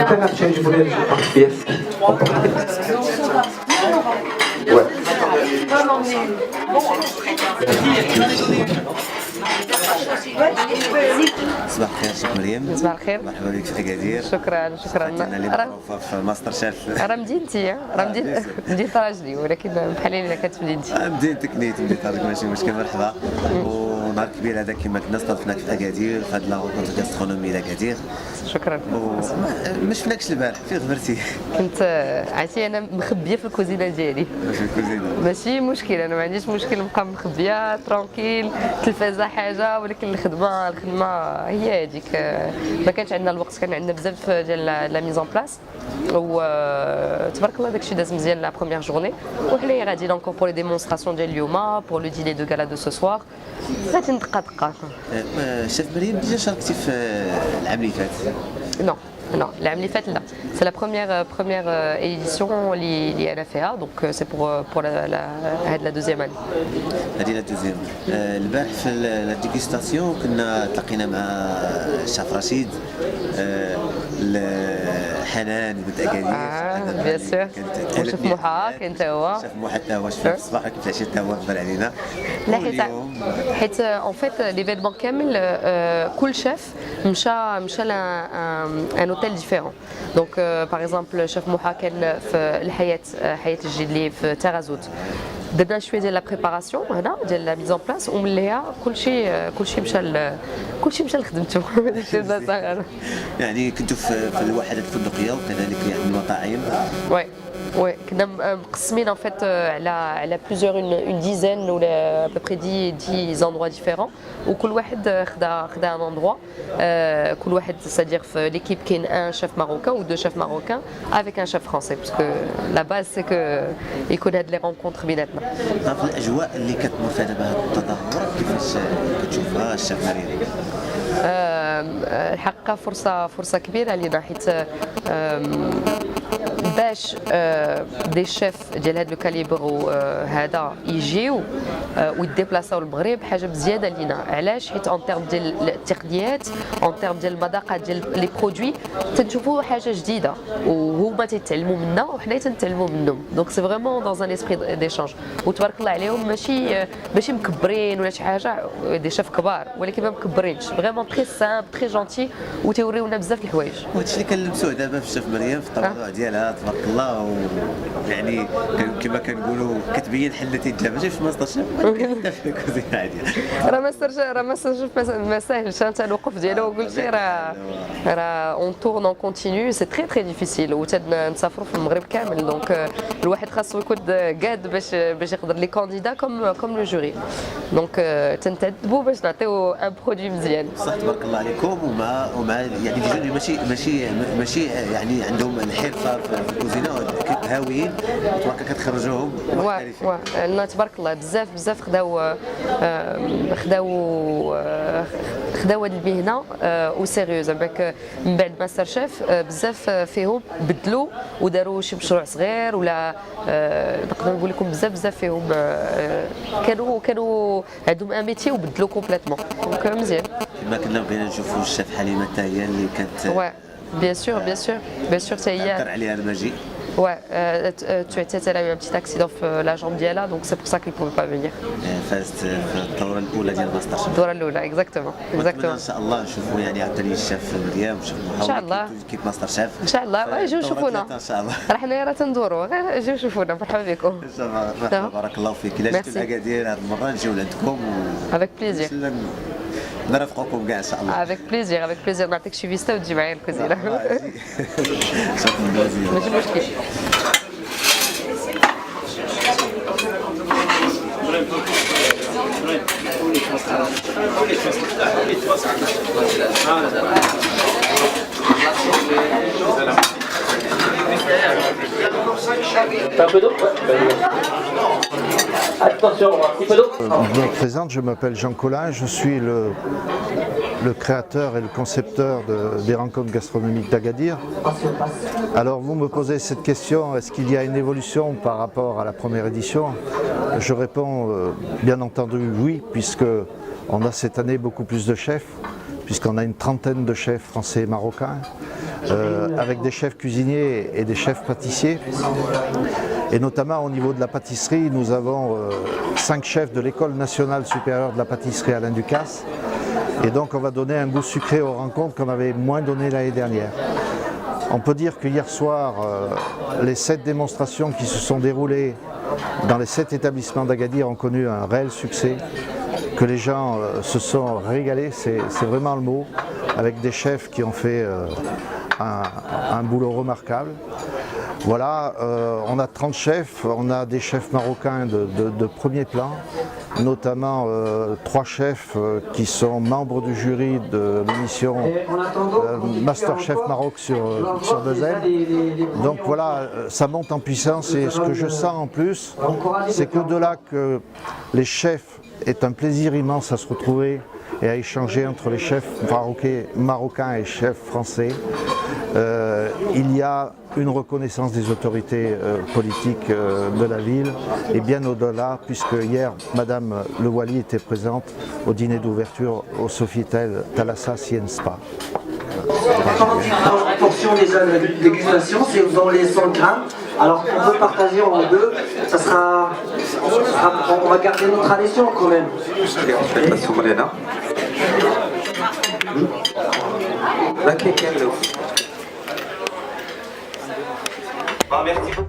Après, la change pour les yes. Ouais. صباح الخير شيخ مريم. صباح الخير. مرحبا بك في اكادير. شكرا عطينا لي معروفه في ماستر شيف. راه مدينتي مدينة راجلي، ولكن بحال الا كانت مدينتي. مدينتك نيت مدينتك ماشي مشكل. مرحبا. ونهار كبير هذا كما كنا استضفناك في اكادير في هذه لا غونكونتر غاسترونومي لاكادير. شكرا. ما شفناكش البارح فين غبرتي؟ كنت عرفتي انا مخبيه في الكوزينه ديالي. في الكوزينه ماشي مشكل، انا ما عنديش مشكل نبقى مخبيه ترونكيل، التلفازه حاجه، ولكن الخدمه هي هذيك. ما كانش عندنا الوقت، كان عندنا بزاف ديال لا ميز ان بلاس، وتبارك الله داكشي داز مزيان لا بروميير جورني. وحنايا غاديين انكور بور لي ديمونستراسيون ديال اليوم، بور لو ديني دو غالا دو سو سوار. غادي دقه دقه. شيف مريم ديجا شاركتي في العام اللي فات؟ نو Non, l'année اللي فاتت لا. C'est la première édition اللي انا فيها، donc c'est pour la deuxième année. هذه لا دوزيام. البارح في لا ديغوستاسيون كنا تلاقينا مع الشيف رشيد، حنان بنت اكادير. بيان سور. وشيف محا كان حتى هو. شيف محا حتى هو شفنا في الصباح كيف العشيه حتى هو غبر علينا. لا حيت ان فيت ليفينمون كامل كل شيف مشى لان اوتيل ديفيرون. دونك باغ اكزومبل شيف محا كان في الحياه الجدلي في تيرازوت. درنا شويه ديال لا بريباراسيون هنا ديال لا ميز ان بلاس، ومن ليها كلشي مشى لخدمته. يعني كنتوا في الوحدات الفندقيه وكذلك يعني المطاعم. وي كنا مقسمين ان فيت على بليزيور اون ديزين ولا ابري 10 زاندروا ديفيرون، وكل واحد خدا ان اندروا. كل واحد سادير في ليكيب كاين ان شيف ماروكان و دو شيف ماروكان افيك ان شيف فرونسي، باسكو لا باز سي كو يكون هاد لي رونكونتر بيناتنا. في الاجواء اللي كتمر فيها دابا هاد التظاهرات كيفاش كتشوفها الشيف مريم؟ الحقيقه فرصه كبيره لينا، حيت باش دي شيف ديال هذا الكاليبر وهذا يجيو ويديبلاساو للمغرب حاجه مزياده لينا. علاش؟ حيت اون تيرم ديال التقنيات، اون تيرم ديال المذاقات ديال لي برودوي تنشوفوا حاجه جديده، وهما تيتعلموا منا وحنا تنتعلموا منهم. دونك سي فريمون دون ان اسبري ديشانج، وتبارك الله عليهم ماشي مكبرين ولا شي حاجه، دي شيف كبار ولكن ما مكبرينش، فريمون تري سامبل تري جونتي، وتيوريونا بزاف د الحوايج. وهادشي اللي كنلمسوه دابا في الشيف مريم في التواضع ديالها تبارك الله، ويعني كما كنقولوا كتبين حله يدها ماشي في ماستر شيف حتى في الكوزينه عاديه. راه ماستر شيف ما ساهلش، انت الوقوف ديالو قلتي راه اون تورن اون كونتينيو، سي تري تري ديفيسيل، وتنسافروا في المغرب كامل. دونك الواحد خاصو يكون قاد باش يقدر لي كانديدا كوم لو جوري. دونك تنتدبوا باش نعطيو ان برودوي مزيان. صح تبارك الله عليكم. ومع يعني دي ماشي يعني عندهم الحرفه في الكوزينه هاويين تبارك كتخرجوهم محترفين. تبارك الله بزاف خداو هاد المهنه وسيريوز. زعما من بعد ماستر شيف بزاف فيهم بدلوا وداروا شي مشروع صغير، ولا نقدر نقول لكم بزاف فيهم كانوا عندهم ان ميتي وبدلوا كومبليتمون. دونك مزيان. كما كنا بغينا نشوفوا الشيف حليمه حتى هي اللي كانت بيان سور حتى هي اثر عليها المجيء. Tu étais elle a eu un petit accident في la jambe ديالها، donc c'est pour ça qu'elle pouvait pas venir. فازت في الدوره الاولى ديال ماستر شيف. الدوره الاولى اكزاكتومون. ان شاء الله نشوفوا يعني عاوتاني الشيف مريم وشيف محمد ان شاء الله كيف ماستر شيف ان شاء الله. يجيو يشوفونا ان شاء الله. راه حنايا راه تندوروا، غير يجيو يشوفونا. مرحبا بكم. ان شاء الله. بارك الله فيك. الا جيتوا لاكادير هذه المره نجيو لعندكم افيك بليزير. نرافقكم كاع ان شاء الله. افيك بليزير نعطيك شي فيستا وتجي معايا الكوزينه. ماشي مشكل. Un peu d'eau. Attention, un petit peu d'eau. Je me présente, je m'appelle Jean Collin, je suis le créateur et le concepteur des rencontres gastronomiques d'Agadir. Alors vous me posez cette question, est-ce qu'il y a une évolution par rapport à la première édition? Je réponds bien entendu oui, puisque on a cette année beaucoup plus de chefs, puisqu'on a une trentaine de chefs français et marocains. avec des chefs cuisiniers et des chefs pâtissiers. Et notamment au niveau de la pâtisserie, nous avons 5 chefs de l'École nationale supérieure de la pâtisserie Alain Ducasse. Et donc on va donner un goût sucré aux rencontres qu'on avait moins donné l'année dernière. On peut dire que hier soir, les 7 démonstrations qui se sont déroulées dans les 7 établissements d'Agadir ont connu un réel succès, que les gens se sont régalés, c'est vraiment le mot, avec des chefs qui ont fait un boulot remarquable. Voilà, on a 30 chefs, on a des chefs marocains de premier plan, notamment 3 chefs qui sont membres du jury de l'émission Masterchef Maroc sur 2M. Donc voilà, ça monte en puissance et ce que je sens en plus, c'est qu'au-delà que les chefs aient un plaisir immense à se retrouver et à échanger entre les chefs marocains et chefs français, il y a une reconnaissance des autorités politiques de la ville et bien au-delà, puisque hier Madame Le Wali était présente au dîner d'ouverture au Sofitel Thalassa Sien Spa. En fonction déjà de la dégustation, c'est dans les 100 grammes. Alors on peut partager en deux, on va garder notre tradition quand même. Merci.